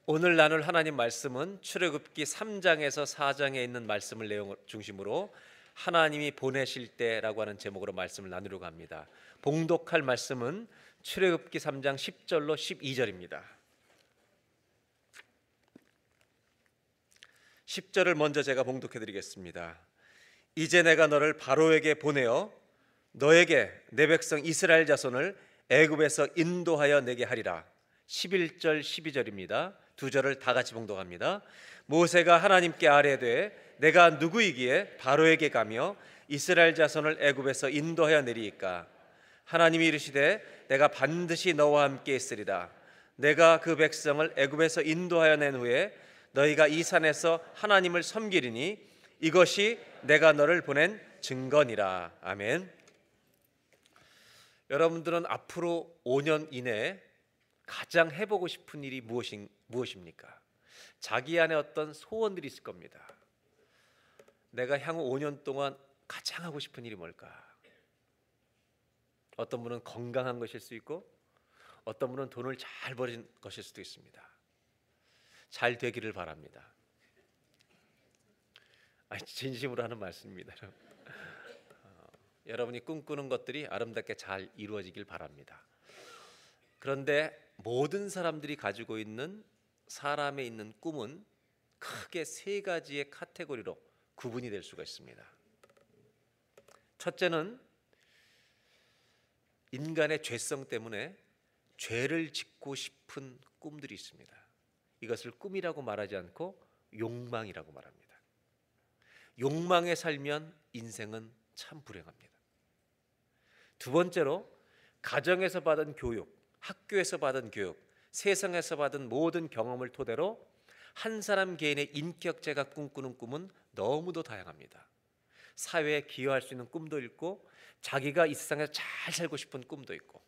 오늘 나눌 하나님 말씀은 출애굽기 3장에서 4장에 있는 말씀을 내용 중심으로 하나님이 보내실 때라고 하는 제목으로 말씀을 나누려고 합니다. 봉독할 말씀은 출애굽기 3장 10절로 12절입니다. 10절을 먼저 제가 봉독해 드리겠습니다. 이제 내가 너를 바로에게 보내어 너에게 내 백성 이스라엘 자손을 애굽에서 인도하여 내게 하리라. 11절 12절입니다. 두 절을 다 같이 봉독합니다. 모세가 하나님께 아뢰되 내가 누구이기에 바로에게 가며 이스라엘 자손을 애굽에서 인도하여 내리이까. 하나님이 이르시되 내가 반드시 너와 함께 있으리라. 내가 그 백성을 애굽에서 인도하여 낸 후에 너희가 이 산에서 하나님을 섬기리니 이것이 내가 너를 보낸 증거니라. 아멘. 여러분들은 앞으로 5년 이내에 가장 해보고 싶은 일이 무엇입니까? 자기 안에 어떤 소원들이 있을 겁니다. 내가 향후 5년 동안 가장 하고 싶은 일이 뭘까? 어떤 분은 건강한 것일 수 있고 어떤 분은 돈을 잘 버린 것일 수도 있습니다. 잘 되기를 바랍니다. 진심으로 하는 말씀입니다. 여러분이 꿈꾸는 것들이 아름답게 잘 이루어지길 바랍니다. 그런데 모든 사람들이 가지고 있는 사람에 있는 꿈은 크게 세 가지의 카테고리로 구분이 될 수가 있습니다. 첫째는 인간의 죄성 때문에 죄를 짓고 싶은 꿈들이 있습니다. 이것을 꿈이라고 말하지 않고 욕망이라고 말합니다. 욕망에 살면 인생은 참 불행합니다. 두 번째로 가정에서 받은 교육, 학교에서 받은 교육, 세상에서 받은 모든 경험을 토대로 한 사람 개인의 인격체가 꿈꾸는 꿈은 너무도 다양합니다. 사회에 기여할 수 있는 꿈도 있고 자기가 이 세상에서 잘 살고 싶은 꿈도 있고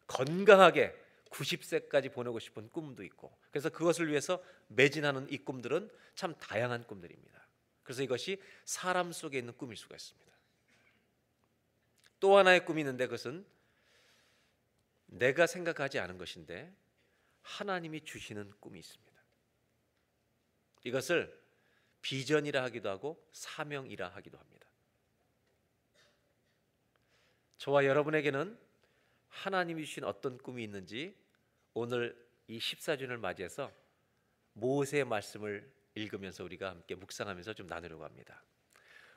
건강하게 90세까지 보내고 싶은 꿈도 있고 그래서 그것을 위해서 매진하는 이 꿈들은 참 다양한 꿈들입니다. 그래서 이것이 사람 속에 있는 꿈일 수가 있습니다. 또 하나의 꿈이 있는데 그것은 내가 생각하지 않은 것인데 하나님이 주시는 꿈이 있습니다. 이것을 비전이라 하기도 하고 사명이라 하기도 합니다. 저와 여러분에게는 하나님이 주신 어떤 꿈이 있는지 오늘 이 14주년을 맞이해서 모세의 말씀을 읽으면서 우리가 함께 묵상하면서 좀 나누려고 합니다.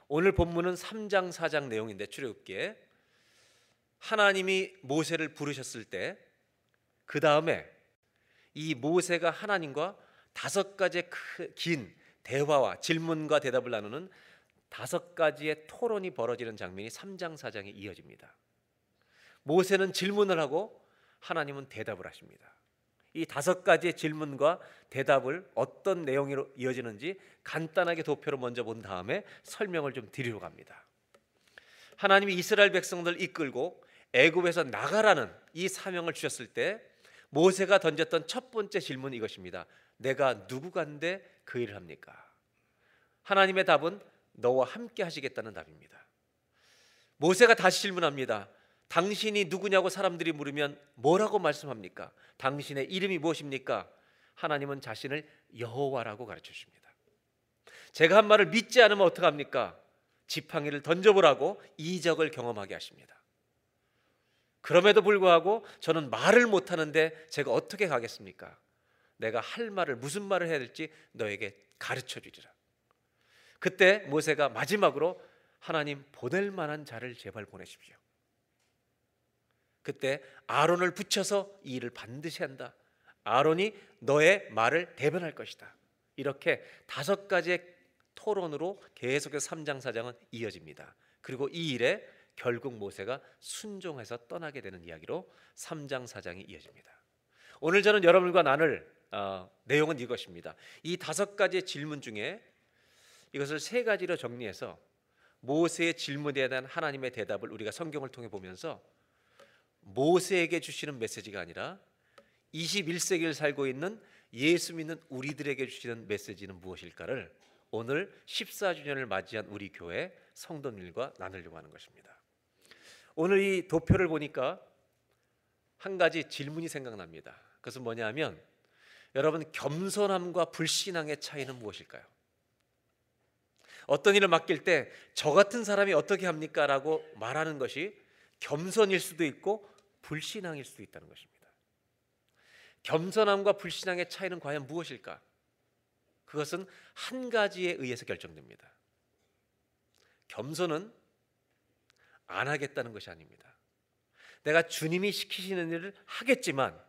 오늘 본문은 3장 4장 내용인데 출애굽기에 하나님이 모세를 부르셨을 때 그 다음에 이 모세가 하나님과 5가지의 긴 대화와 질문과 대답을 나누는 5가지의 토론이 벌어지는 장면이 3장 4장에 이어집니다. 모세는 질문을 하고 하나님은 대답을 하십니다. 이 5가지의 질문과 대답을 어떤 내용으로 이어지는지 간단하게 도표로 먼저 본 다음에 설명을 좀 드리려고 합니다. 하나님이 이스라엘 백성들을 이끌고 애굽에서 나가라는 이 사명을 주셨을 때 모세가 던졌던 첫 번째 질문은 이것입니다. 내가 누구간데 그 일을 합니까? 하나님의 답은 너와 함께 하시겠다는 답입니다. 모세가 다시 질문합니다. 당신이 누구냐고 사람들이 물으면 뭐라고 말씀합니까? 당신의 이름이 무엇입니까? 하나님은 자신을 여호와라고 가르쳐 주십니다. 제가 한 말을 믿지 않으면 어떡합니까? 지팡이를 던져보라고 이적을 경험하게 하십니다. 그럼에도 불구하고 저는 말을 못하는데 제가 어떻게 가겠습니까? 내가 할 말을 무슨 말을 해야 될지 너에게 가르쳐 주리라. 그때 모세가 마지막으로 하나님 보낼 만한 자를 제발 보내십시오. 그때 아론을 붙여서 이 일을 반드시 한다. 아론이 너의 말을 대변할 것이다. 이렇게 5가지의 토론으로 계속해서 3장 4장은 이어집니다. 그리고 이 일에 결국 모세가 순종해서 떠나게 되는 이야기로 3장 4장이 이어집니다. 오늘 저는 여러분과 나눌 내용은 이것입니다. 이 5가지의 질문 중에 이것을 3가지로 정리해서 모세의 질문에 대한 하나님의 대답을 우리가 성경을 통해 보면서 모세에게 주시는 메시지가 아니라 21세기를 살고 있는 예수 믿는 우리들에게 주시는 메시지는 무엇일까를 오늘 14주년을 맞이한 우리 교회 성도들과 나누려고 하는 것입니다. 오늘 이 도표를 보니까 한 가지 질문이 생각납니다. 그것은 뭐냐면 여러분, 겸손함과 불신앙의 차이는 무엇일까요? 어떤 일을 맡길 때 저 같은 사람이 어떻게 합니까? 라고 말하는 것이 겸손일 수도 있고 불신앙일 수도 있다는 것입니다. 겸손함과 불신앙의 차이는 과연 무엇일까? 그것은 한 가지에 의해서 결정됩니다. 겸손은 안 하겠다는 것이 아닙니다. 내가 주님이 시키시는 일을 하겠지만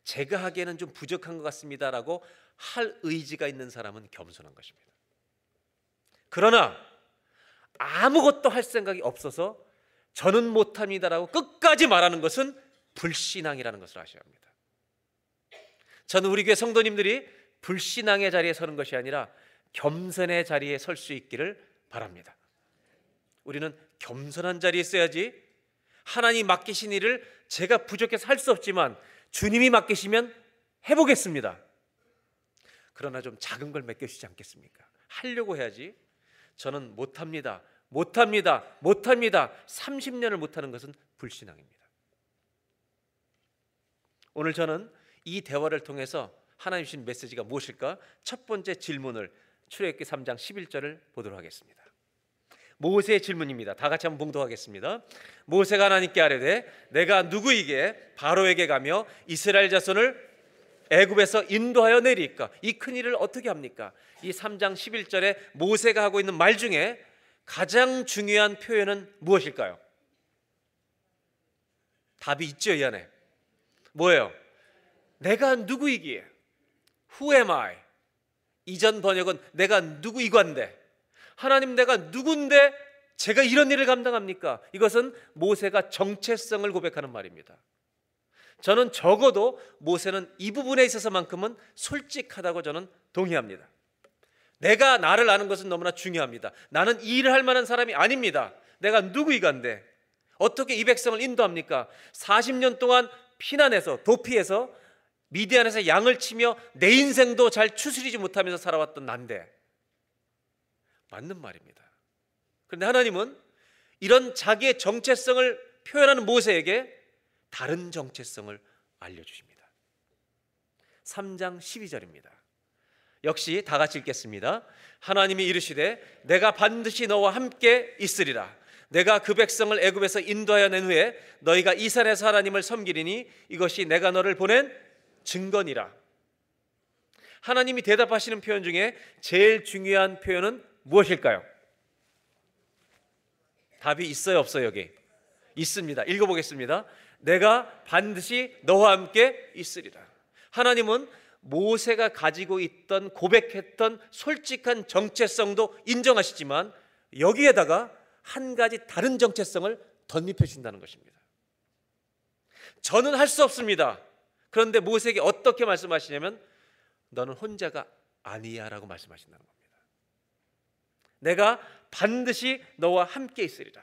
제가 하기에는 좀 부족한 것 같습니다라고 할 의지가 있는 사람은 겸손한 것입니다. 그러나 아무것도 할 생각이 없어서 저는 못합니다라고 끝까지 말하는 것은 불신앙이라는 것을 아셔야 합니다. 저는 우리 교회 성도님들이 불신앙의 자리에 서는 것이 아니라 겸손의 자리에 설 수 있기를 바랍니다. 우리는 겸손한 자리에 있어야지 하나님 맡기신 일을 제가 부족해서 할 수 없지만 주님이 맡기시면 해보겠습니다. 그러나 좀 작은 걸 맡겨주시지 않겠습니까? 하려고 해야지. 저는 못합니다. 30년을 못하는 것은 불신앙입니다. 오늘 저는 이 대화를 통해서 하나님 주신 메시지가 무엇일까? 첫 번째 질문을 출애굽기 3장 11절을 보도록 하겠습니다. 모세의 질문입니다. 다 같이 한번 봉독하겠습니다. 모세가 하나님께 아뢰되 내가 누구에게 바로에게 가며 이스라엘 자손을 애굽에서 인도하여 내리까? 이 큰일을 어떻게 합니까? 이 3장 11절에 모세가 하고 있는 말 중에 가장 중요한 표현은 무엇일까요? 답이 있죠, 이 안에. 뭐예요? 내가 누구이기에? Who am I? 이전 번역은 내가 누구이관데? 하나님, 내가 누군데 제가 이런 일을 감당합니까? 이것은 모세가 정체성을 고백하는 말입니다. 저는 적어도 모세는 이 부분에 있어서만큼은 솔직하다고 저는 동의합니다. 내가 나를 아는 것은 너무나 중요합니다. 나는 이 일을 할 만한 사람이 아닙니다. 내가 누구이간데 어떻게 이 백성을 인도합니까? 40년 동안 피난해서 도피해서 미디안에서 양을 치며 내 인생도 잘 추스리지 못하면서 살아왔던 난데, 맞는 말입니다. 그런데 하나님은 이런 자기의 정체성을 표현하는 모세에게 다른 정체성을 알려주십니다. 3장 12절입니다. 역시 다 같이 읽겠습니다. 하나님이 이르시되 내가 반드시 너와 함께 있으리라. 내가 그 백성을 애굽에서 인도하여 낸 후에 너희가 이 산에서 하나님을 섬기리니 이것이 내가 너를 보낸 증거니라. 하나님이 대답하시는 표현 중에 제일 중요한 표현은 무엇일까요? 답이 있어요, 없어요? 여기 있습니다. 읽어보겠습니다. 내가 반드시 너와 함께 있으리라. 하나님은 모세가 가지고 있던 고백했던 솔직한 정체성도 인정하시지만 여기에다가 한 가지 다른 정체성을 덧입혀 주신다는 것입니다. 저는 할 수 없습니다. 그런데 모세에게 어떻게 말씀하시냐면 너는 혼자가 아니야 라고 말씀하신다는 겁니다. 내가 반드시 너와 함께 있으리라.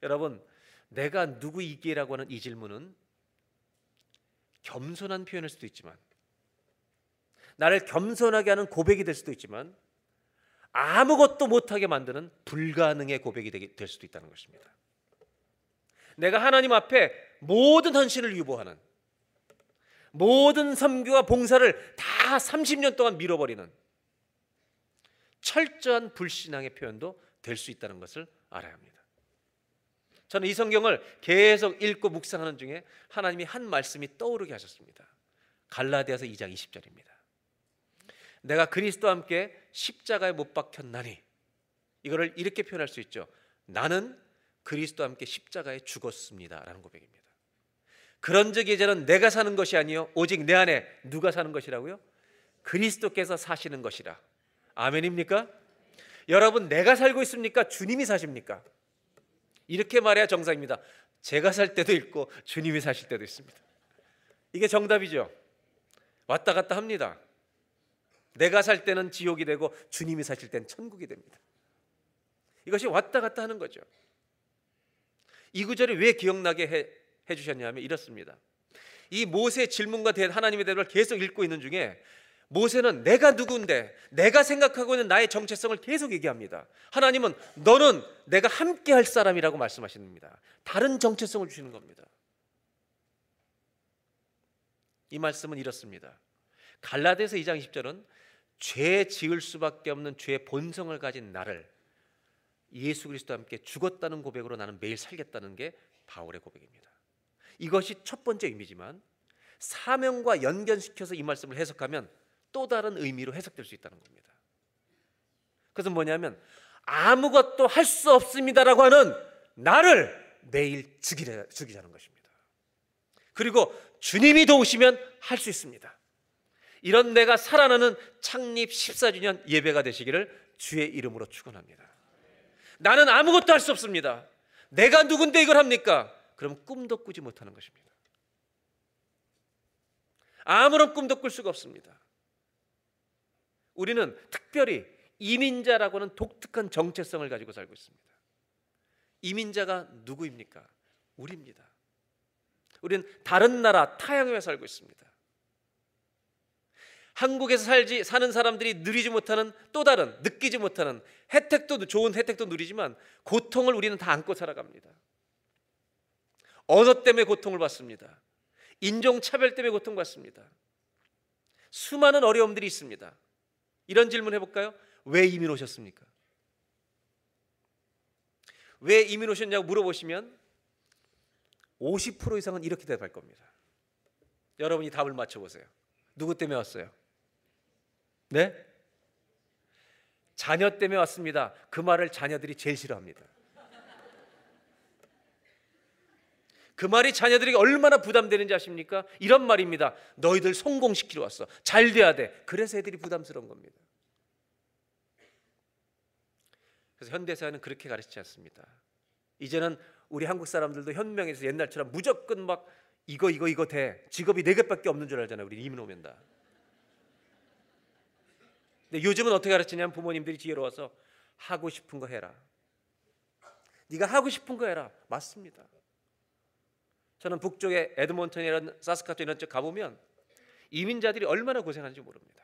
여러분, 내가 누구이기라고 하는 이 질문은 겸손한 표현일 수도 있지만, 나를 겸손하게 하는 고백이 될 수도 있지만, 아무것도 못하게 만드는 불가능의 고백이 될 수도 있다는 것입니다. 내가 하나님 앞에 모든 헌신을 유보하는, 모든 섬교와 봉사를 다 30년 동안 밀어버리는 철저한 불신앙의 표현도 될 수 있다는 것을 알아야 합니다. 저는 이 성경을 계속 읽고 묵상하는 중에 하나님이 한 말씀이 떠오르게 하셨습니다. 갈라디아서 2장 20절입니다. 내가 그리스도와 함께 십자가에 못 박혔나니, 이거를 이렇게 표현할 수 있죠. 나는 그리스도와 함께 십자가에 죽었습니다 라는 고백입니다. 그런즉 이제는 내가 사는 것이 아니요 오직 내 안에 누가 사는 것이라고요? 그리스도께서 사시는 것이라. 아멘입니까? 여러분, 내가 살고 있습니까? 주님이 사십니까? 이렇게 말해야 정상입니다. 제가 살 때도 있고 주님이 사실 때도 있습니다. 이게 정답이죠. 왔다 갔다 합니다. 내가 살 때는 지옥이 되고 주님이 사실 때는 천국이 됩니다. 이것이 왔다 갔다 하는 거죠. 이 구절이 왜 기억나게 해주셨냐면 이렇습니다. 이 모세의 질문과 하나님의 대답을 계속 읽고 있는 중에 모세는 내가 누구인데, 내가 생각하고 있는 나의 정체성을 계속 얘기합니다. 하나님은 너는 내가 함께 할 사람이라고 말씀하십니다. 다른 정체성을 주시는 겁니다. 이 말씀은 이렇습니다. 갈라디아서 2장 10절은 죄 지을 수밖에 없는 죄의 본성을 가진 나를 예수 그리스도와 함께 죽었다는 고백으로 나는 매일 살겠다는 게 바울의 고백입니다. 이것이 첫 번째 의미지만 사명과 연결시켜서 이 말씀을 해석하면 또 다른 의미로 해석될 수 있다는 겁니다. 그것은 뭐냐면 아무것도 할 수 없습니다라고 하는 나를 매일 죽이자는 것입니다. 그리고 주님이 도우시면 할 수 있습니다. 이런 내가 살아나는 창립 14주년 예배가 되시기를 주의 이름으로 축원합니다. 나는 아무것도 할 수 없습니다. 내가 누군데 이걸 합니까? 그럼 꿈도 꾸지 못하는 것입니다. 아무런 꿈도 꿀 수가 없습니다. 우리는 특별히 이민자라고 하는 독특한 정체성을 가지고 살고 있습니다. 이민자가 누구입니까? 우리입니다. 우리는 다른 나라 타향에 살고 있습니다. 한국에서 사는 사람들이 누리지 못하는 또 다른 느끼지 못하는 혜택도 좋은 혜택도 누리지만 고통을 우리는 다 안고 살아갑니다. 언어 때문에 고통을 받습니다. 인종차별 때문에 고통받습니다. 수많은 어려움들이 있습니다. 이런 질문 해볼까요? 왜 이민 오셨습니까? 왜 이민 오셨냐고 물어보시면 50% 이상은 이렇게 대답할 겁니다. 여러분이 답을 맞춰보세요. 누구 때문에 왔어요? 네? 자녀 때문에 왔습니다. 그 말을 자녀들이 제일 싫어합니다. 그 말이 자녀들에게 얼마나 부담되는지 아십니까? 이런 말입니다. 너희들 성공시키러 왔어. 잘 돼야 돼. 그래서 애들이 부담스러운 겁니다. 그래서 현대사회는 그렇게 가르치지 않습니다. 이제는 우리 한국 사람들도 현명해서 옛날처럼 무조건 막 이거 돼. 직업이 4개밖에 없는 줄 알잖아요. 우리 이민 오면 다. 근데 요즘은 어떻게 가르치냐면 부모님들이 지혜로워서 하고 싶은 거 해라. 네가 하고 싶은 거 해라. 맞습니다. 저는 북쪽에 에드몬턴이나 사스카툰 이런 쪽 가보면 이민자들이 얼마나 고생하는지 모릅니다.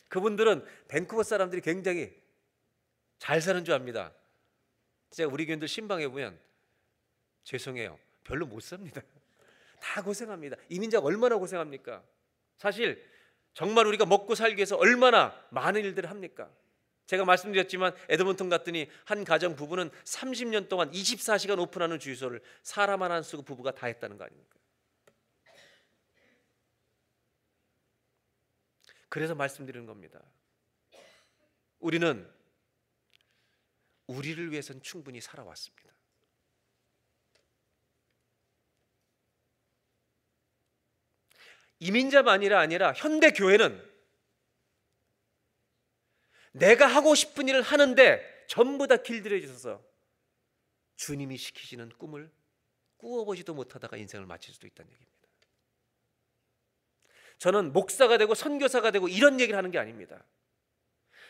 그분들은 밴쿠버 사람들이 굉장히 잘 사는 줄 압니다. 제가 우리 교인들 신방에 보면 죄송해요. 별로 못 삽니다. 다 고생합니다. 이민자가 얼마나 고생합니까? 사실 정말 우리가 먹고 살기 위해서 얼마나 많은 일들을 합니까? 제가 말씀드렸지만 에드먼턴 갔더니 한 가정 부부는 30년 동안 24시간 오픈하는 주유소를 사람 하나 안 쓰고 부부가 다 했다는 거 아닙니까? 그래서 말씀드리는 겁니다. 우리는 우리를 위해서는 충분히 살아왔습니다. 이민자만이 아니라 현대 교회는 내가 하고 싶은 일을 하는데 전부 다 길들여 주셔서 주님이 시키시는 꿈을 꾸어보지도 못하다가 인생을 마칠 수도 있다는 얘기입니다. 저는 목사가 되고 선교사가 되고 이런 얘기를 하는 게 아닙니다.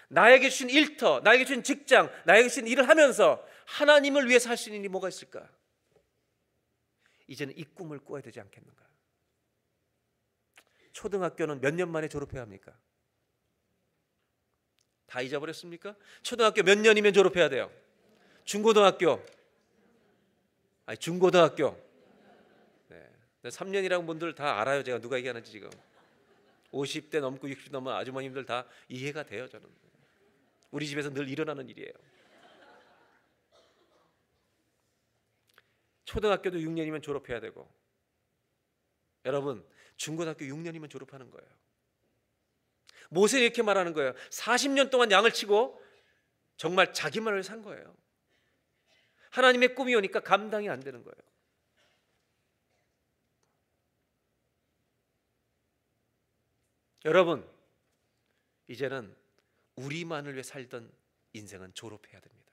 나에게 주신 일터, 나에게 주신 직장, 나에게 주신 일을 하면서 하나님을 위해서 할 수 있는 일이 뭐가 있을까? 이제는 이 꿈을 꾸어야 되지 않겠는가? 초등학교는 몇 년 만에 졸업해야 합니까? 다 잊어버렸습니까? 초등학교 몇 년이면 졸업해야 돼요? 중고등학교. 중고등학교. 네. 3년이라는 분들 다 알아요. 제가 누가 얘기하는지 지금. 50대 넘고 60대 넘은 아주머님들 다 이해가 돼요. 저는. 우리 집에서 늘 일어나는 일이에요. 초등학교도 6년이면 졸업해야 되고, 여러분 중고등학교 6년이면 졸업하는 거예요. 모세는 이렇게 말하는 거예요. 40년 동안 양을 치고 정말 자기만을 산 거예요. 하나님의 꿈이 오니까 감당이 안 되는 거예요. 여러분, 이제는 우리만을 위해 살던 인생은 졸업해야 됩니다.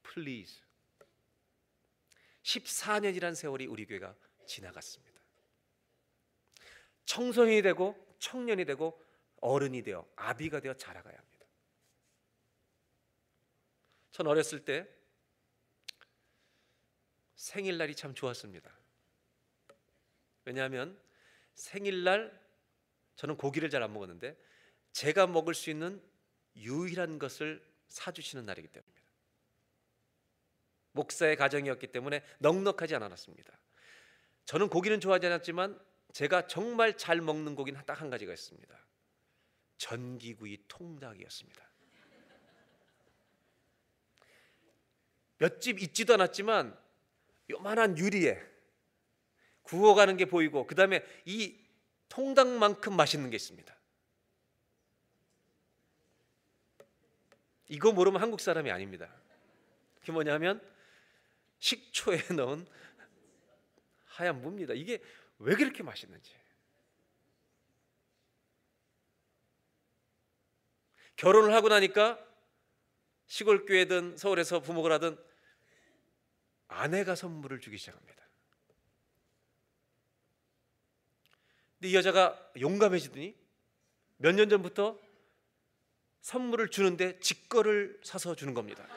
Please. 14년이라는 세월이 우리 교회가 지나갔습니다. 청소년이 되고 청년이 되고 어른이 되어 아비가 되어 자라가야 합니다. 전 어렸을 때 생일날이 참 좋았습니다. 왜냐하면 생일날 저는 고기를 잘 안 먹었는데 제가 먹을 수 있는 유일한 것을 사주시는 날이기 때문입니다. 목사의 가정이었기 때문에 넉넉하지 않았습니다. 저는 고기는 좋아하지 않았지만 제가 정말 잘 먹는 고기는 딱 한 가지가 있습니다. 전기구이 통닭이었습니다. 몇 집 있지도 않았지만 요만한 유리에 구워가는 게 보이고, 그 다음에 이 통닭만큼 맛있는 게 있습니다. 이거 모르면 한국 사람이 아닙니다. 그게 뭐냐면 식초에 넣은 하얀 무입니다. 이게 왜 그렇게 맛있는지. 결혼을 하고 나니까 시골 교회든 서울에서 부목을 하든 아내가 선물을 주기 시작합니다. 근데 이 여자가 용감해지더니 몇 년 전부터 선물을 주는데 지 거를 사서 주는 겁니다.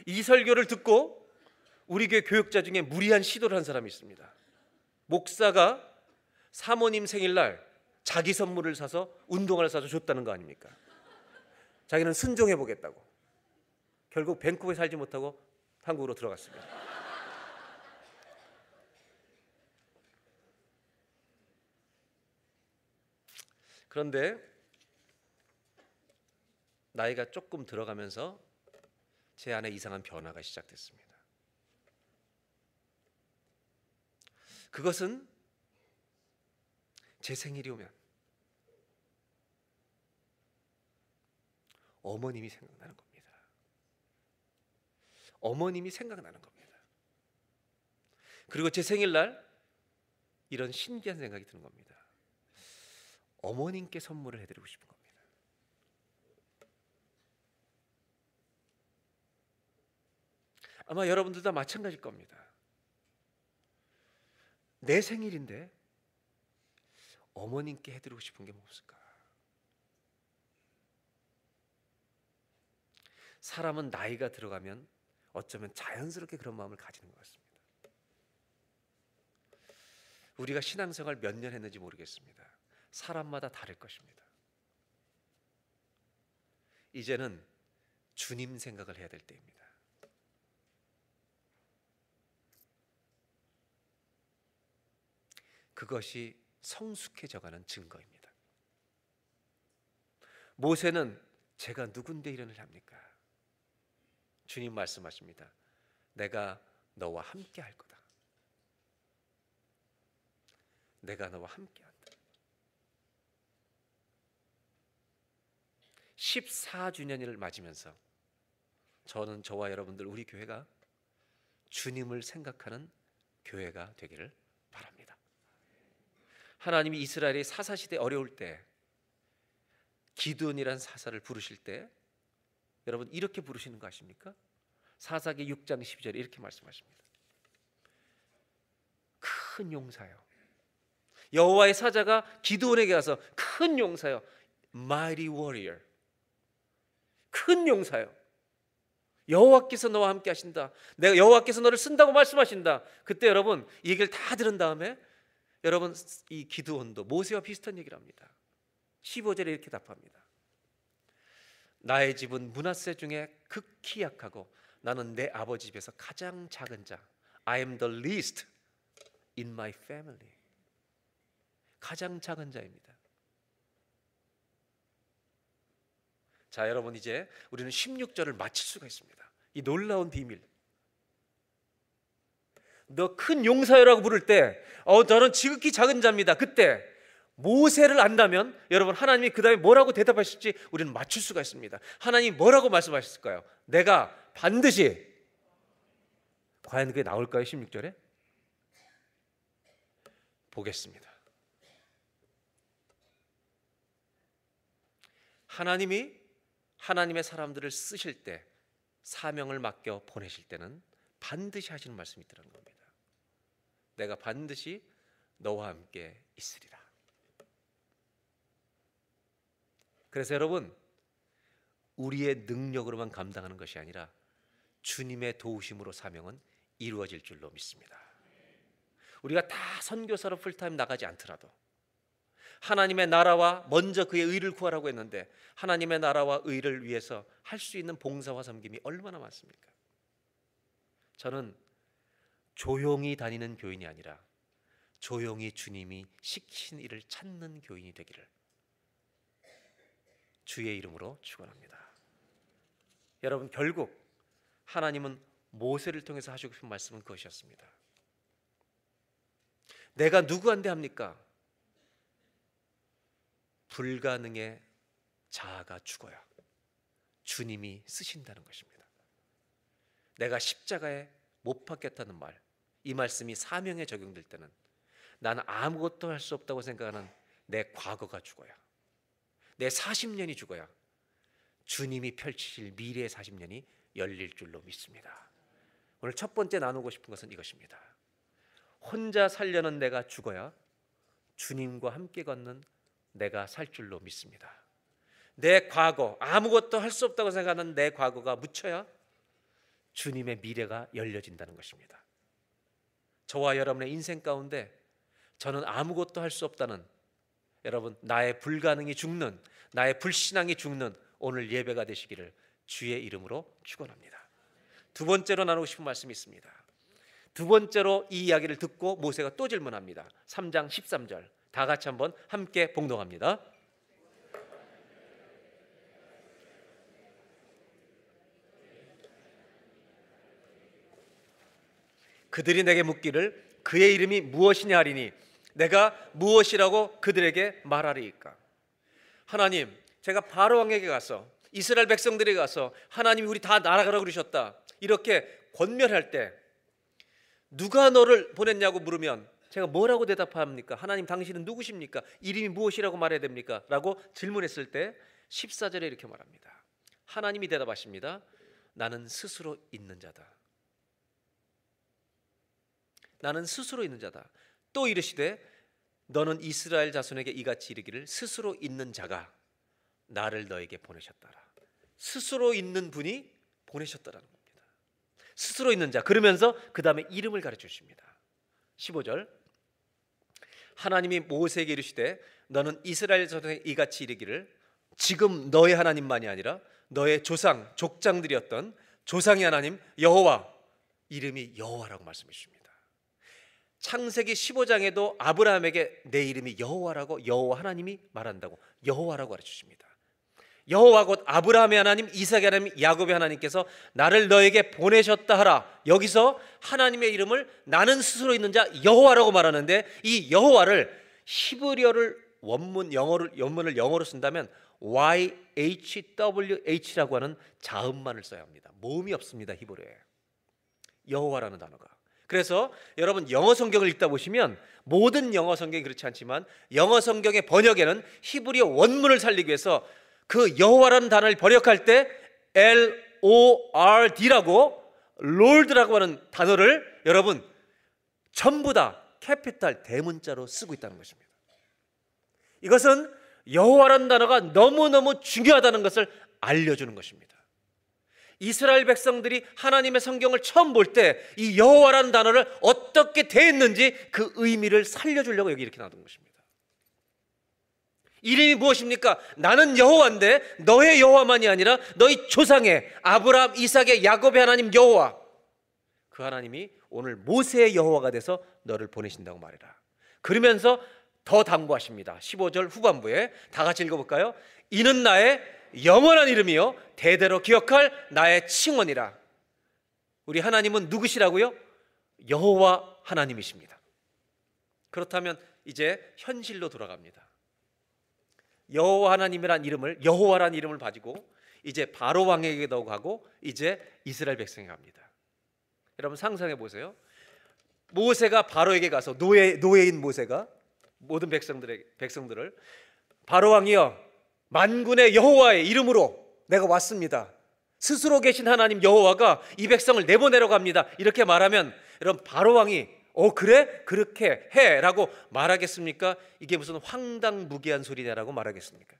이 설교를 듣고 우리 교회 교육자 중에 무리한 시도를 한 사람이 있습니다. 목사가 사모님 생일날 자기 선물을 사서 운동화를 사서 줬다는 거 아닙니까? 자기는 순종해 보겠다고. 결국 밴쿠버에 살지 못하고 한국으로 들어갔습니다. 그런데 나이가 조금 들어가면서 제 안에 이상한 변화가 시작됐습니다. 그것은 제 생일이 오면 어머님이 생각나는 겁니다. 어머님이 생각나는 겁니다. 그리고 제 생일날 이런 신기한 생각이 드는 겁니다. 어머님께 선물을 해드리고 싶은 겁니다. 아마 여러분들 다 마찬가지일 겁니다. 내 생일인데 어머님께 해드리고 싶은 게 무엇일까? 사람은 나이가 들어가면 어쩌면 자연스럽게 그런 마음을 가지는 것 같습니다. 우리가 신앙생활 몇 년 했는지 모르겠습니다. 사람마다 다를 것입니다. 이제는 주님 생각을 해야 될 때입니다. 그것이 성숙해져가는 증거입니다. 모세는 제가 누군데 이런 일을 합니까? 주님 말씀하십니다. 내가 너와 함께 할 거다. 내가 너와 함께 한다. 14주년을 맞으면서 저는 저와 여러분들 우리 교회가 주님을 생각하는 교회가 되기를 바랍니다. 하나님이 이스라엘이 사사시대 어려울 때 기드온이란 사사를 부르실 때 여러분 이렇게 부르시는 거 아십니까? 사사기 6장 12절에 이렇게 말씀하십니다. 큰 용사요. 여호와의 사자가 기드온에게 가서 큰 용사요. Mighty warrior. 큰 용사요. 여호와께서 너와 함께 하신다. 내가 여호와께서 너를 쓴다고 말씀하신다. 그때 여러분 이 얘기를 다 들은 다음에 여러분 이 기드온도 모세와 비슷한 얘기를 합니다. 15절에 이렇게 답합니다. 나의 집은 므낫세 중에 극히 약하고 나는 내 아버지 집에서 가장 작은 자. I am the least in my family. 가장 작은 자입니다. 자, 여러분 이제 우리는 16절을 마칠 수가 있습니다. 이 놀라운 비밀. 너 큰 용사여라고 부를 때 저는 지극히 작은 자입니다. 그때 모세를 안다면 여러분 하나님이 그 다음에 뭐라고 대답하실지 우리는 맞출 수가 있습니다. 하나님이 뭐라고 말씀하셨을까요? 내가 반드시, 과연 그게 나올까요? 16절에 보겠습니다. 하나님이 하나님의 사람들을 쓰실 때, 사명을 맡겨 보내실 때는 반드시 하시는 말씀이 있더라는 겁니다. 내가 반드시 너와 함께 있으리라. 그래서 여러분 우리의 능력으로만 감당하는 것이 아니라 주님의 도우심으로 사명은 이루어질 줄로 믿습니다. 우리가 다 선교사로 풀타임 나가지 않더라도 하나님의 나라와 먼저 그의 의를 구하라고 했는데 하나님의 나라와 의를 위해서 할 수 있는 봉사와 섬김이 얼마나 많습니까? 저는 조용히 다니는 교인이 아니라 조용히 주님이 시킨 일을 찾는 교인이 되기를 주의 이름으로 축원합니다. 여러분, 결국 하나님은 모세를 통해서 하시고 싶은 말씀은 그것이었습니다. 내가 누구한테 합니까? 불가능의 자아가 죽어야 주님이 쓰신다는 것입니다. 내가 십자가에 못 박혔다는 말, 이 말씀이 사명에 적용될 때는 나는 아무것도 할 수 없다고 생각하는 내 과거가 죽어야, 내 40년이 죽어야 주님이 펼치실 미래의 40년이 열릴 줄로 믿습니다. 오늘 첫 번째 나누고 싶은 것은 이것입니다. 혼자 살려는 내가 죽어야 주님과 함께 걷는 내가 살 줄로 믿습니다. 내 과거, 아무것도 할 수 없다고 생각하는 내 과거가 묻혀야 주님의 미래가 열려진다는 것입니다. 저와 여러분의 인생 가운데 저는 아무것도 할 수 없다는, 여러분, 나의 불가능이 죽는, 나의 불신앙이 죽는 오늘 예배가 되시기를 주의 이름으로 축원합니다. 두 번째로 나누고 싶은 말씀이 있습니다. 두 번째로 이 이야기를 듣고 모세가 또 질문합니다. 3장 13절 다 같이 한번 함께 봉독합니다. 그들이 내게 묻기를 그의 이름이 무엇이냐 하리니 내가 무엇이라고 그들에게 말하리이까. 하나님, 제가 바로 왕에게 가서 이스라엘 백성들에게 가서 하나님이 우리 다 날아가라고 그러셨다 이렇게 권면할 때 누가 너를 보냈냐고 물으면 제가 뭐라고 대답합니까? 하나님, 당신은 누구십니까? 이름이 무엇이라고 말해야 됩니까? 라고 질문했을 때 14절에 이렇게 말합니다. 하나님이 대답하십니다. 나는 스스로 있는 자다. 나는 스스로 있는 자다. 또 이르시되 너는 이스라엘 자손에게 이같이 이르기를 스스로 있는 자가 나를 너에게 보내셨더라. 스스로 있는 분이 보내셨다라는 겁니다. 스스로 있는 자. 그러면서 그 다음에 이름을 가르쳐 주십니다. 15절 하나님이 모세에게 이르시되 너는 이스라엘 자손에게 이같이 이르기를 지금 너의 하나님만이 아니라 너의 조상 족장들이었던 조상의 하나님 여호와, 이름이 여호와라고 말씀해 주십니다. 창세기 15장에도 아브라함에게 내 이름이 여호와라고 여호와 하나님이 말한다고 여호와라고 가르치십니다. 여호와 곧 아브라함의 하나님, 이삭의 하나님, 야곱의 하나님께서 나를 너에게 보내셨다 하라. 여기서 하나님의 이름을 나는 스스로 있는 자 여호와라고 말하는데 이 여호와를 히브리어를 원문을 영어로 쓴다면 YHWH라고 하는 자음만을 써야 합니다. 모음이 없습니다. 히브리어에 여호와라는 단어가. 그래서 여러분 영어 성경을 읽다 보시면 모든 영어 성경이 그렇지 않지만 영어 성경의 번역에는 히브리어 원문을 살리기 위해서 그 여호와라는 단어를 번역할 때 LORD라고 롤드라고 하는 단어를 여러분 전부 다 캐피탈 대문자로 쓰고 있다는 것입니다. 이것은 여호와라는 단어가 너무너무 중요하다는 것을 알려주는 것입니다. 이스라엘 백성들이 하나님의 성경을 처음 볼 때 이 여호와라는 단어를 어떻게 대했는지 그 의미를 살려주려고 여기 이렇게 놔둔 것입니다. 이름이 무엇입니까? 나는 여호와인데 너의 여호와만이 아니라 너희 조상의 아브라함, 이삭의, 야곱의 하나님 여호와, 그 하나님이 오늘 모세의 여호와가 돼서 너를 보내신다고 말해라. 그러면서 더 당부하십니다. 15절 후반부에 다 같이 읽어볼까요? 이는 나의 영원한 이름이요 대대로 기억할 나의 칭원이라. 우리 하나님은 누구시라고요? 여호와 하나님이십니다. 그렇다면 이제 현실로 돌아갑니다. 여호와 하나님이란 이름을, 여호와란 이름을 가지고 이제 바로 왕에게도 가고 이제 이스라엘 백성에게 갑니다. 여러분 상상해 보세요. 모세가 바로에게 가서 노예인 모세가 모든 백성들을 바로 왕이여 만군의 여호와의 이름으로 내가 왔습니다. 스스로 계신 하나님 여호와가 이 백성을 내보내려고 합니다. 이렇게 말하면 여러분 바로 왕이 그래? 그렇게 해 라고 말하겠습니까? 이게 무슨 황당무계한 소리냐라고 말하겠습니까?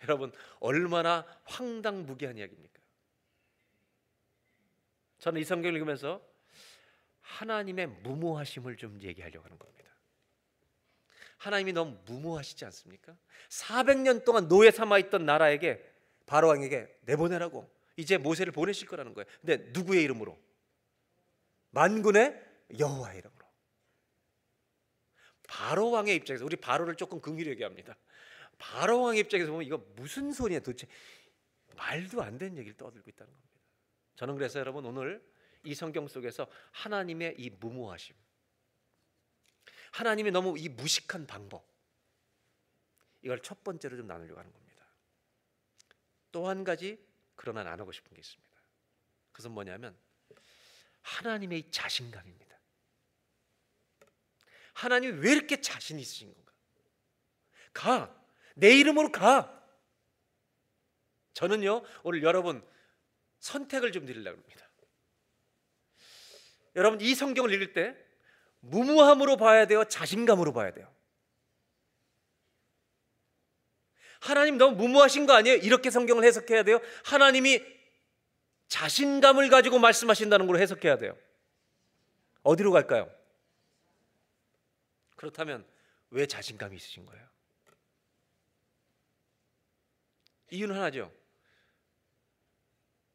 여러분 얼마나 황당무계한 이야기입니까? 저는 이 성경을 읽으면서 하나님의 무모하심을 좀 얘기하려고 하는 겁니다. 하나님이 너무 무모하시지 않습니까? 400년 동안 노예 삼아있던 나라에게 바로 왕에게 내보내라고 이제 모세를 보내실 거라는 거예요. 근데 누구의 이름으로? 만군의 여호와의 이름으로. 바로 왕의 입장에서, 우리 바로를 조금 긍휼히 얘기합니다. 바로 왕의 입장에서 보면 이거 무슨 소리야 도대체, 말도 안 되는 얘기를 떠들고 있다는 겁니다. 저는 그래서 여러분 오늘 이 성경 속에서 하나님의 이 무모하심, 하나님의 너무 이 무식한 방법, 이걸 첫 번째로 좀 나누려고 하는 겁니다. 또 한 가지 그러나 나누고 싶은 게 있습니다. 그것은 뭐냐면 하나님의 이 자신감입니다. 하나님이 왜 이렇게 자신 있으신 건가? 가, 내 이름으로 가. 저는요 오늘 여러분 선택을 좀 드리려고 합니다. 여러분 이 성경을 읽을 때 무모함으로 봐야 돼요, 자신감으로 봐야 돼요? 하나님 너무 무모하신 거 아니에요? 이렇게 성경을 해석해야 돼요? 하나님이 자신감을 가지고 말씀하신다는 걸로 해석해야 돼요? 어디로 갈까요? 그렇다면 왜 자신감이 있으신 거예요? 이유는 하나죠.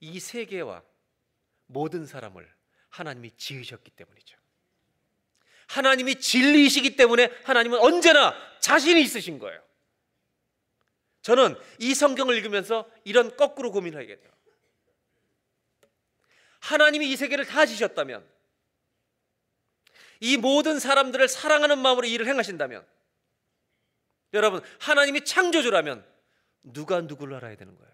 이 세계와 모든 사람을 하나님이 지으셨기 때문이죠. 하나님이 진리이시기 때문에 하나님은 언제나 자신이 있으신 거예요. 저는 이 성경을 읽으면서 이런 거꾸로 고민을 하게 돼요. 하나님이 이 세계를 다 지으셨다면, 이 모든 사람들을 사랑하는 마음으로 일을 행하신다면, 여러분 하나님이 창조주라면 누가 누구를 알아야 되는 거예요?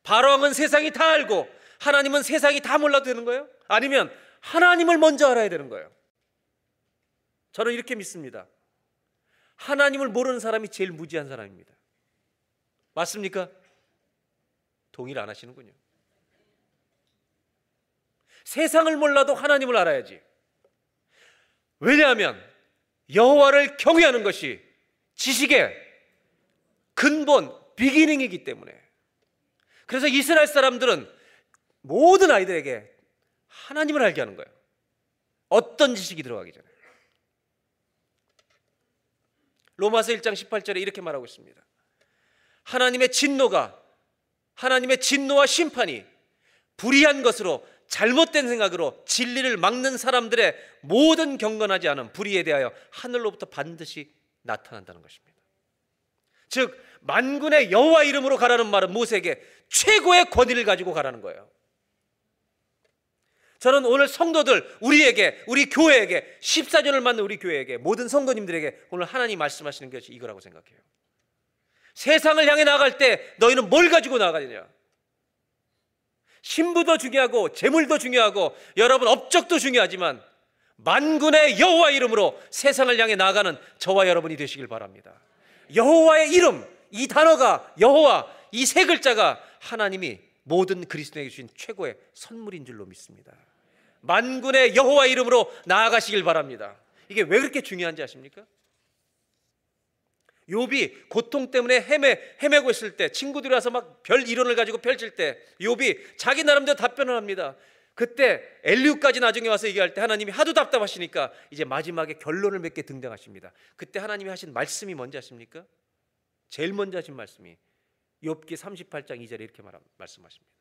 바로왕은 세상이 다 알고 하나님은 세상이 다 몰라도 되는 거예요? 아니면 하나님을 먼저 알아야 되는 거예요? 저는 이렇게 믿습니다. 하나님을 모르는 사람이 제일 무지한 사람입니다. 맞습니까? 동의를 안 하시는군요. 세상을 몰라도 하나님을 알아야지. 왜냐하면 여호와를 경외하는 것이 지식의 근본, 비기닝이기 때문에. 그래서 이스라엘 사람들은 모든 아이들에게 하나님을 알게 하는 거예요. 어떤 지식이 들어가기 전에. 로마서 1장 18절에 이렇게 말하고 있습니다. 하나님의 진노와 심판이 불의한 것으로, 잘못된 생각으로 진리를 막는 사람들의 모든 경건하지 않은 불의에 대하여 하늘로부터 반드시 나타난다는 것입니다. 즉 만군의 여호와 이름으로 가라는 말은 모세에게 최고의 권위를 가지고 가라는 거예요. 저는 오늘 성도들, 우리에게, 우리 교회에게, 14전을 맞는 우리 교회에게, 모든 성도님들에게 오늘 하나님 말씀하시는 것이 이거라고 생각해요. 세상을 향해 나아갈 때 너희는 뭘 가지고 나아가느냐? 신부도 중요하고 재물도 중요하고 여러분 업적도 중요하지만 만군의 여호와 이름으로 세상을 향해 나아가는 저와 여러분이 되시길 바랍니다. 여호와의 이름, 이 단어가, 여호와, 이 세 글자가 하나님이 모든 그리스도에게 주신 최고의 선물인 줄로 믿습니다. 만군의 여호와 이름으로 나아가시길 바랍니다. 이게 왜 그렇게 중요한지 아십니까? 욥이 고통 때문에 헤매고 있을 때, 친구들이 와서 막 별 이론을 가지고 펼칠 때 욥이 자기 나름대로 답변을 합니다. 그때 엘리후까지 나중에 와서 얘기할 때 하나님이 하도 답답하시니까 이제 마지막에 결론을 맺게 등장하십니다. 그때 하나님이 하신 말씀이 뭔지 아십니까? 제일 먼저 하신 말씀이 욥기 38장 2절에 이렇게 말씀하십니다.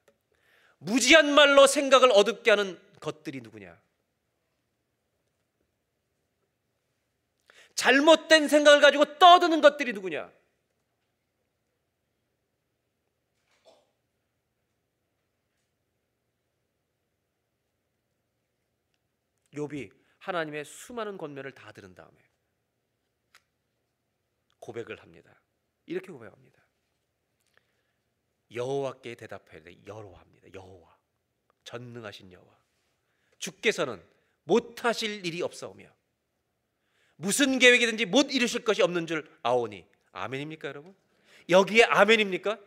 무지한 말로 생각을 어둡게 하는 것들이 누구냐? 잘못된 생각을 가지고 떠드는 것들이 누구냐? 욥이 하나님의 수많은 권면을 다 들은 다음에 고백을 합니다. 이렇게 고백합니다. 여호와께 대답해야 돼. 여호와입니다. 여호와, 전능하신 여호와, 주께서는 못하실 일이 없사오며 무슨 계획이든지 못 이루실 것이 없는 줄 아오니. 아멘입니까 여러분? 여기에 아멘입니까?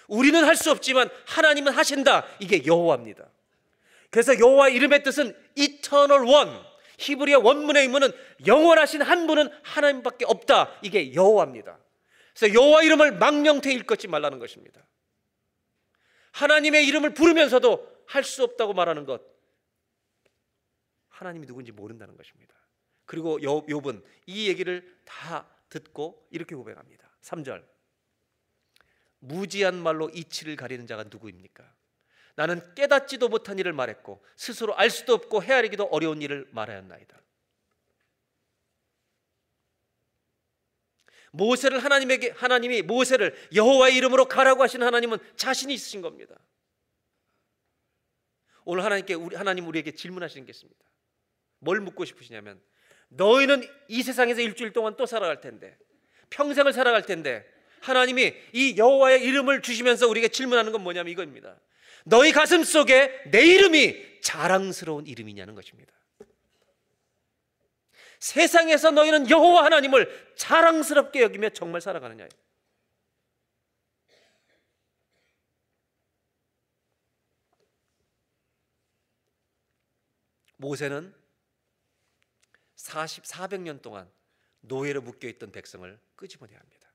우리는 할 수 없지만 하나님은 하신다. 이게 여호와입니다. 그래서 여호와 이름의 뜻은 Eternal One, 히브리어 원문의 의미는 영원하신 한 분은 하나님밖에 없다. 이게 여호와입니다. 그래서 여호와 이름을 망명태 읽지 말라는 것입니다. 하나님의 이름을 부르면서도 할 수 없다고 말하는 것, 하나님이 누군지 모른다는 것입니다. 그리고 욥은 이 얘기를 다 듣고 이렇게 고백합니다. 3절, 무지한 말로 이치를 가리는 자가 누구입니까? 나는 깨닫지도 못한 일을 말했고 스스로 알 수도 없고 헤아리기도 어려운 일을 말하였나이다. 하나님이 모세를 여호와의 이름으로 가라고 하신 하나님은 자신이 있으신 겁니다. 오늘 하나님 우리에게 질문하시는 게 있습니다. 뭘 묻고 싶으시냐면, 너희는 이 세상에서 일주일 동안 또 살아갈 텐데, 평생을 살아갈 텐데, 하나님이 이 여호와의 이름을 주시면서 우리에게 질문하는 건 뭐냐면 이겁니다. 너희 가슴 속에 내 이름이 자랑스러운 이름이냐는 것입니다. 세상에서 너희는 여호와 하나님을 자랑스럽게 여기며 정말 살아가느냐. 모세는 400년 동안 노예로 묶여있던 백성을 끄집어내야 합니다.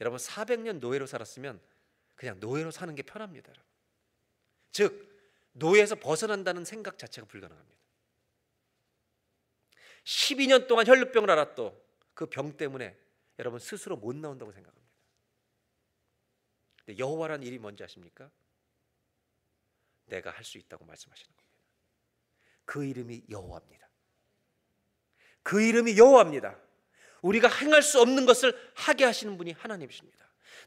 여러분, 400년 노예로 살았으면 그냥 노예로 사는 게 편합니다. 즉 노예에서 벗어난다는 생각 자체가 불가능합니다. 12년 동안 혈루병을 앓았도 그 병 때문에 여러분 스스로 못 나온다고 생각합니다. 근데 여호와라는 이름이 뭔지 아십니까? 내가 할 수 있다고 말씀하시는 겁니다. 그 이름이 여호와입니다. 그 이름이 여호와입니다. 우리가 행할 수 없는 것을 하게 하시는 분이 하나님이십니다.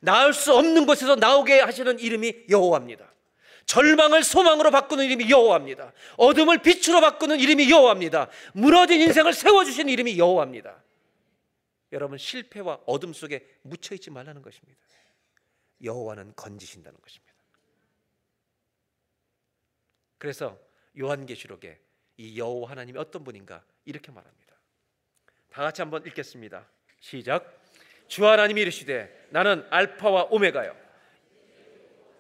나올 수 없는 곳에서 나오게 하시는 이름이 여호와입니다. 절망을 소망으로 바꾸는 이름이 여호와입니다. 어둠을 빛으로 바꾸는 이름이 여호와입니다. 무너진 인생을 세워주시는 이름이 여호와입니다. 여러분, 실패와 어둠 속에 묻혀있지 말라는 것입니다. 여호와는 건지신다는 것입니다. 그래서 요한계시록에 이 여호와 하나님이 어떤 분인가 이렇게 말합니다. 다 같이 한번 읽겠습니다. 시작. 주 하나님이 이르시되 나는 알파와 오메가요,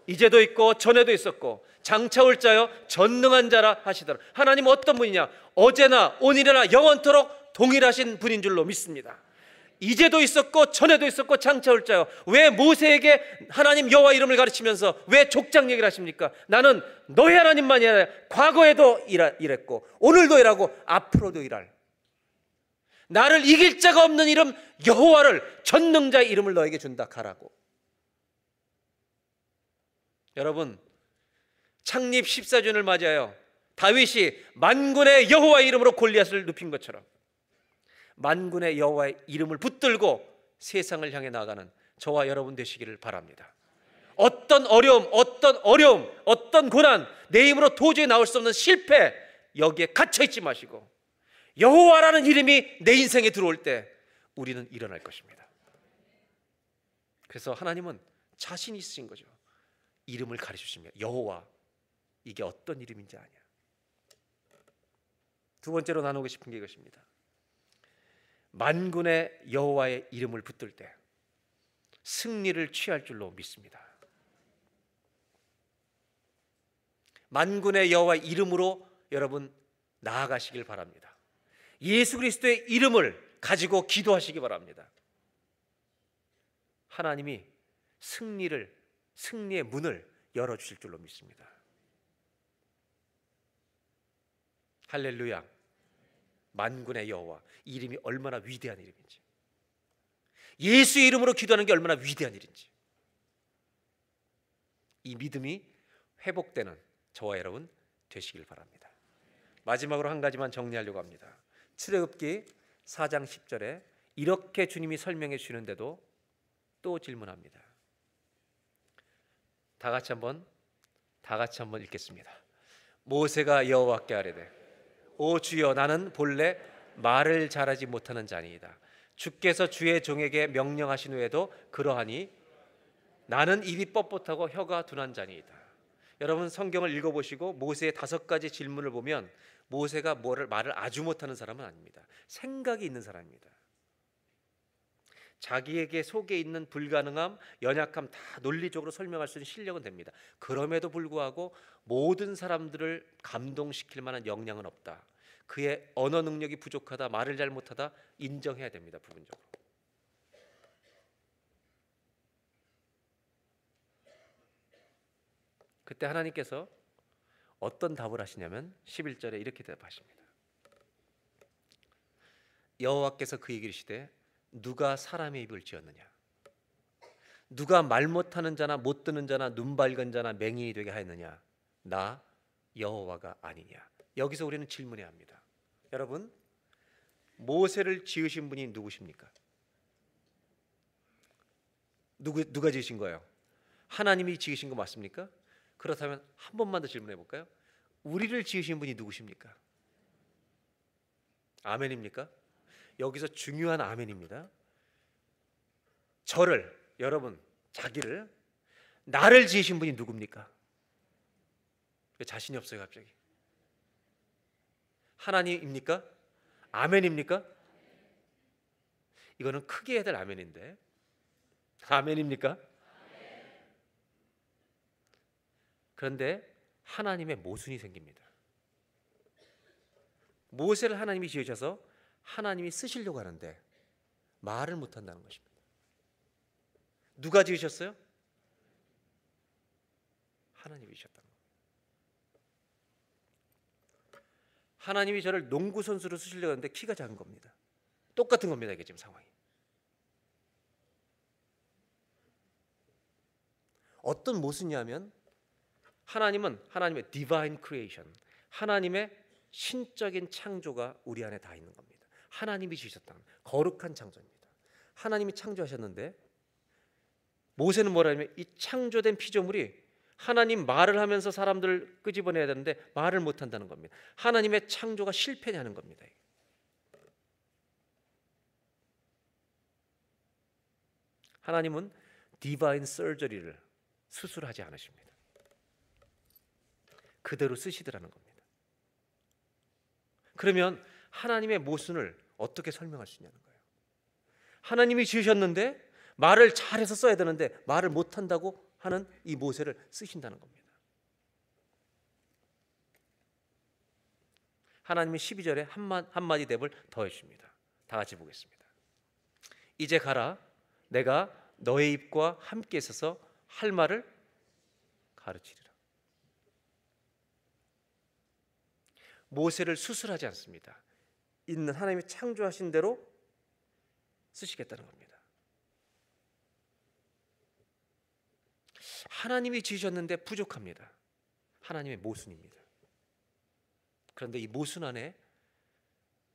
이제도 있고 전에도 있었고 장차 올 자여 전능한 자라 하시더라. 하나님은 어떤 분이냐? 어제나 오늘이나 영원토록 동일하신 분인 줄로 믿습니다. 이제도 있었고 전에도 있었고 장차 올 자여. 왜 모세에게 하나님 여호와 이름을 가르치면서 왜 족장 얘기를 하십니까? 나는 너희 하나님만이 아니라 과거에도 일했고 오늘도 일하고 앞으로도 일할, 나를 이길 자가 없는 이름 여호와를, 전능자의 이름을 너에게 준다. 가라고. 여러분, 창립 14주년을 맞이하여 다윗이 만군의 여호와의 이름으로 골리앗을 눕힌 것처럼 만군의 여호와의 이름을 붙들고 세상을 향해 나아가는 저와 여러분 되시기를 바랍니다. 어떤 어려움, 어떤 고난, 내 힘으로 도저히 나올 수 없는 실패, 여기에 갇혀있지 마시고 여호와라는 이름이 내 인생에 들어올 때 우리는 일어날 것입니다. 그래서 하나님은 자신이 있으신 거죠. 이름을 가르치시며 여호와, 이게 어떤 이름인지 아냐. 두 번째로 나누고 싶은 게 이것입니다. 만군의 여호와의 이름을 붙들 때 승리를 취할 줄로 믿습니다. 만군의 여호와의 이름으로 여러분 나아가시길 바랍니다. 예수 그리스도의 이름을 가지고 기도하시기 바랍니다. 하나님이 승리의 문을 열어주실 줄로 믿습니다. 할렐루야. 만군의 여호와, 이름이 얼마나 위대한 이름인지, 예수의 이름으로 기도하는 게 얼마나 위대한 일인지, 이 믿음이 회복되는 저와 여러분 되시길 바랍니다. 마지막으로 한 가지만 정리하려고 합니다. 출애굽기 4장 10절에 이렇게 주님이 설명해 주시는데도 또 질문합니다. 다 같이 한번 읽겠습니다. 모세가 여호와께 아뢰되 오 주여, 나는 본래 말을 잘하지 못하는 자니이다. 주께서 주의 종에게 명령하신 후에도 그러하니 나는 입이 뻣뻣하고 혀가 둔한 자니이다. 여러분, 성경을 읽어보시고 모세의 5가지 질문을 보면 모세가 말을 아주 못하는 사람은 아닙니다. 생각이 있는 사람입니다. 자기에게 속에 있는 불가능함, 연약함 다 논리적으로 설명할 수 있는 실력은 됩니다. 그럼에도 불구하고 모든 사람들을 감동시킬 만한 역량은 없다. 그의 언어 능력이 부족하다, 말을 잘 못하다 인정해야 됩니다. 부분적으로. 그때 하나님께서 어떤 답을 하시냐면 11절에 이렇게 대답하십니다. 여호와께서 그에게 이르시되 누가 사람의 입을 지었느냐? 누가 말 못하는 자나 못 듣는 자나 눈 밝은 자나 맹인이 되게 하였느냐? 나 여호와가 아니냐. 여기서 우리는 질문해야 합니다. 여러분, 모세를 지으신 분이 누구십니까? 누가 지으신 거예요? 하나님이 지으신 거 맞습니까? 그렇다면 한 번만 더 질문해 볼까요? 우리를 지으신 분이 누구십니까? 아멘입니까? 여기서 중요한 아멘입니다. 저를, 여러분, 자기를, 나를 지으신 분이 누굽니까? 왜 자신이 없어요 갑자기? 하나님입니까? 아멘입니까? 이거는 크게 해야 될 아멘인데, 아멘입니까? 그런데 하나님의 모순이 생깁니다. 모세를 하나님이 지으셔서 하나님이 쓰시려고 하는데 말을 못한다는 것입니다. 누가 지으셨어요? 하나님이 지으셨다는 겁니다. 하나님이 저를 농구 선수로 쓰시려고 하는데 키가 작은 겁니다. 똑같은 겁니다. 이게 지금 상황이. 어떤 모순이냐면 하나님은 하나님의 divine creation, 하나님의 신적인 창조가 우리 안에 다 있는 겁니다. 하나님이 지으셨다는 거룩한 창조입니다. 하나님이 창조하셨는데 모세는 뭐라냐면 이 창조된 피조물이 하나님 말을 하면서 사람들을 끄집어내야 되는데 말을 못한다는 겁니다. 하나님의 창조가 실패하는 겁니다. 하나님은 디바인 서저리를 수술하지 않으십니다. 그대로 쓰시더라는 겁니다. 그러면 하나님의 모순을 어떻게 설명할 수 있냐는 거예요. 하나님이 지으셨는데 말을 잘해서 써야 되는데 말을 못한다고 하는 이 모세를 쓰신다는 겁니다. 하나님이 12절에 한마디 답을 더해 주십니다. 다 같이 보겠습니다. 이제 가라. 내가 너의 입과 함께 있어서 할 말을 가르치리라. 모세를 수술하지 않습니다. 있는 하나님이 창조하신 대로 쓰시겠다는 겁니다. 하나님이 지으셨는데 부족합니다. 하나님의 모순입니다. 그런데 이 모순 안에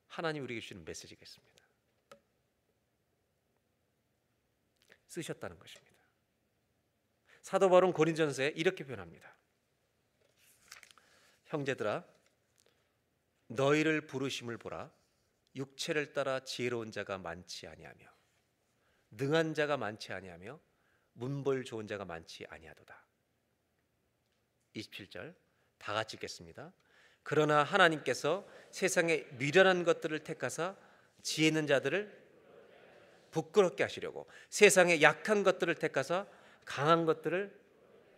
하나님이 우리에게 주시는 메시지가 있습니다. 쓰셨다는 것입니다. 사도 바울은 고린전서에 이렇게 표현합니다. 형제들아, 너희를 부르심을 보라. 육체를 따라 지혜로운 자가 많지 아니하며 능한 자가 많지 아니하며 문벌 좋은 자가 많지 아니하도다. 27절 다 같이 읽겠습니다. 그러나 하나님께서 세상에 미련한 것들을 택하사 지혜 있는 자들을 부끄럽게 하시려고 세상에 약한 것들을 택하사 강한 것들을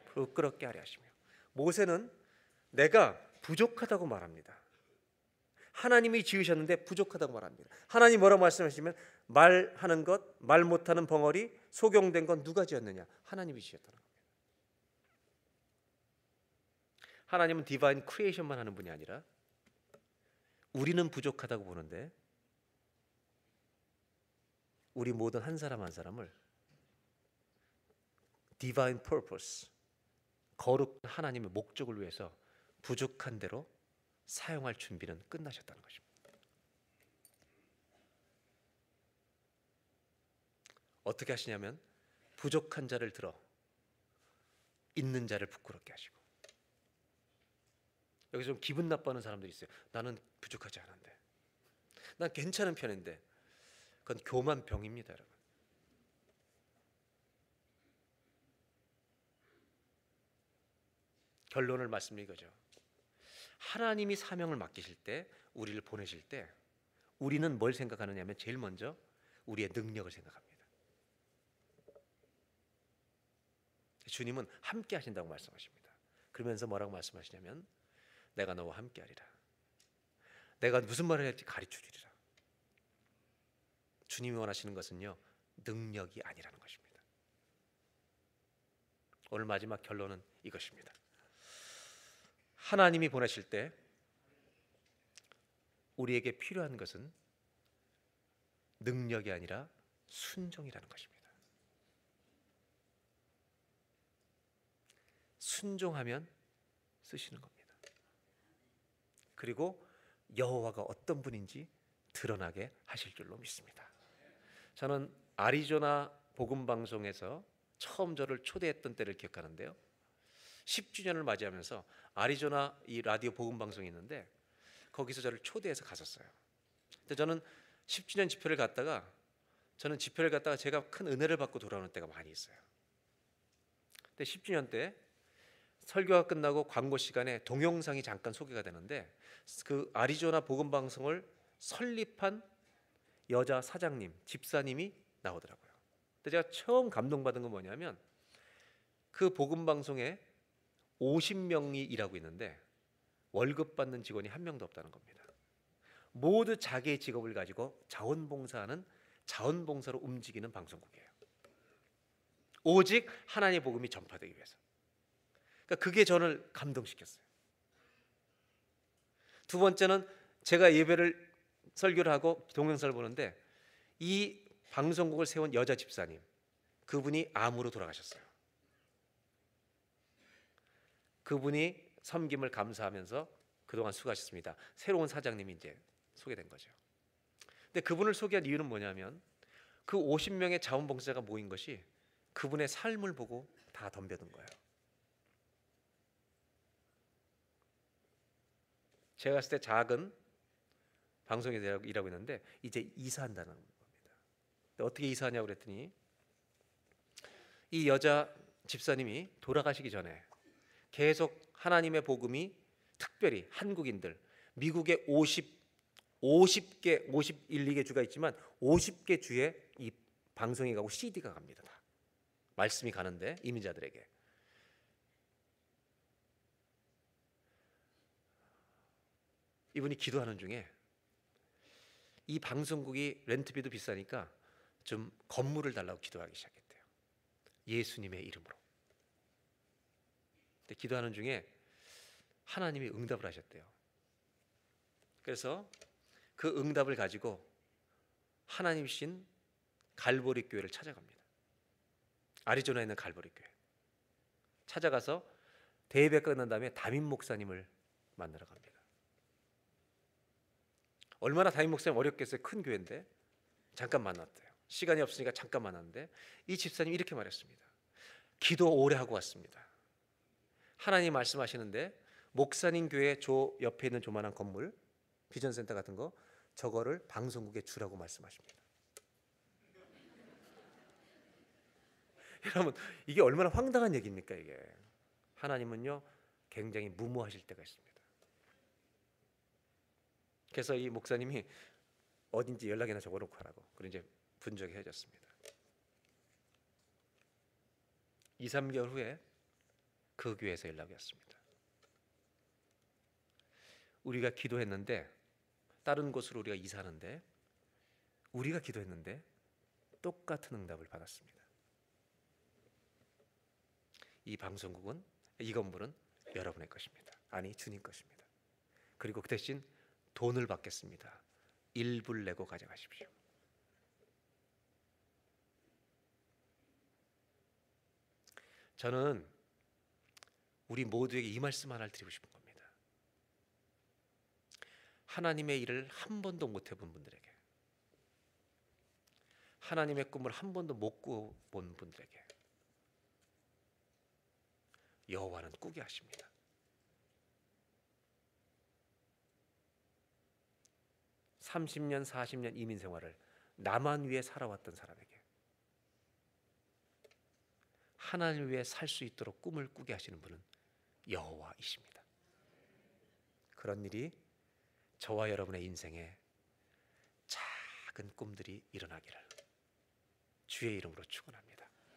부끄럽게 하려 하시며, 모세는 내가 부족하다고 말합니다. 하나님이 지으셨는데 부족하다고 말합니다. 하나님 뭐라고 말씀하시면 말하는 것, 말 못하는 벙어리, 소경된 건 누가 지었느냐? 하나님이 지었다는 겁니다. 하나님은 디바인 크리에이션만 하는 분이 아니라 우리는 부족하다고 보는데 우리 모든 한 사람 한 사람을 디바인 퍼포스, 거룩한 하나님의 목적을 위해서 부족한 대로 사용할 준비는 끝나셨다는 것입니다. 어떻게 하시냐면 부족한 자를 들어 있는 자를 부끄럽게 하시고, 여기 좀 기분 나빠하는 사람들이 있어요. 나는 부족하지 않은데, 난 괜찮은 편인데. 그건 교만병입니다, 여러분. 결론을 말씀드린 거죠. 하나님이 사명을 맡기실 때, 우리를 보내실 때 우리는 뭘 생각하느냐면 제일 먼저 우리의 능력을 생각합니다. 주님은 함께 하신다고 말씀하십니다. 그러면서 뭐라고 말씀하시냐면 내가 너와 함께 하리라. 내가 무슨 말을 할지 가르쳐주리라. 주님이 원하시는 것은요, 능력이 아니라는 것입니다. 오늘 마지막 결론은 이것입니다. 하나님이 보내실 때 우리에게 필요한 것은 능력이 아니라 순종이라는 것입니다. 순종하면 쓰시는 겁니다. 그리고 여호와가 어떤 분인지 드러나게 하실 줄로 믿습니다. 저는 아리조나 복음 방송에서 처음 저를 초대했던 때를 기억하는데요. 10주년을 맞이하면서 아리조나 이 라디오 복음 방송이 있는데 거기서 저를 초대해서 갔었어요. 근데 저는 10주년 집회를 갔다가 제가 큰 은혜를 받고 돌아오는 때가 많이 있어요. 근데 10주년 때 설교가 끝나고 광고 시간에 동영상이 잠깐 소개가 되는데 그 아리조나 복음 방송을 설립한 여자 사장님, 집사님이 나오더라고요. 근데 제가 처음 감동받은 건 뭐냐면 그 복음 방송에 50명이 일하고 있는데 월급 받는 직원이 한 명도 없다는 겁니다. 모두 자기의 직업을 가지고 자원봉사하는 자원봉사로 움직이는 방송국이에요. 오직 하나님의 복음이 전파되기 위해서. 그러니까 그게 저를 감동시켰어요. 두 번째는 제가 예배를 설교를 하고 동영상을 보는데 이 방송국을 세운 여자 집사님, 그분이 암으로 돌아가셨어요. 그분이 섬김을 감사하면서 그동안 수고하셨습니다. 새로운 사장님이 이제 소개된 거죠. 근데 그분을 소개한 이유는 뭐냐면 그 50명의 자원봉사자가 모인 것이 그분의 삶을 보고 다 덤벼든 거예요. 제가 갔을 때 작은 방송에서 일하고 있는데 이제 이사한다는 겁니다. 어떻게 이사하냐고 그랬더니 이 여자 집사님이 돌아가시기 전에 계속 하나님의 복음이 특별히 한국인들, 미국의 51, 2개 주가 있지만 50개 주에 이 방송이 가고 CD가 갑니다. 다. 말씀이 가는데 이민자들에게. 이분이 기도하는 중에 이 방송국이 렌트비도 비싸니까 좀 건물을 달라고 기도하기 시작했대요. 예수님의 이름으로. 근데 기도하는 중에 하나님이 응답을 하셨대요. 그래서 그 응답을 가지고 하나님이신 갈보리 교회를 찾아갑니다. 아리조나에 있는 갈보리 교회. 찾아가서 대예배가 끝난 다음에 담임 목사님을 만나러 갑니다. 얼마나 담임 목사님 어렵겠어요. 큰 교회인데. 잠깐 만났대요. 시간이 없으니까 잠깐 만났는데 이 집사님이 이렇게 말했습니다. 기도 오래 하고 왔습니다. 하나님 말씀하시는데 목사님 교회 조 옆에 있는 조만한 건물, 비전센터 같은 거 저거를 방송국에 주라고 말씀하십니다. 여러분 이게 얼마나 황당한 얘기입니까 이게. 하나님은요 굉장히 무모하실 때가 있습니다. 그래서 이 목사님이 어딘지 연락이나 적어놓고 하라고. 그리고 이제 분적이 헤어졌습니다. 2, 3개월 후에 그 교회에서 연락이 왔습니다. 우리가 기도했는데 다른 곳으로 우리가 이사하는데 우리가 기도했는데 똑같은 응답을 받았습니다. 이 방송국은 이 건물은 여러분의 것입니다. 아니 주님 것입니다. 그리고 그 대신 돈을 받겠습니다. 일부를 내고 가져가십시오. 저는 우리 모두에게 이 말씀 하나를 드리고 싶은 겁니다. 하나님의 일을 한 번도 못 해본 분들에게, 하나님의 꿈을 한 번도 못 꾸어본 분들에게 여호와는 꾸게 하십니다. 30년, 40년 이민 생활을 나만 위해 살아왔던 사람에게 하나님을 위해 살 수 있도록 꿈을 꾸게 하시는 분은 여호와이십니다. 그런 일이 저와 여러분의 인생에 작은 꿈들이 일어나기를 주의 이름으로 축원합니다.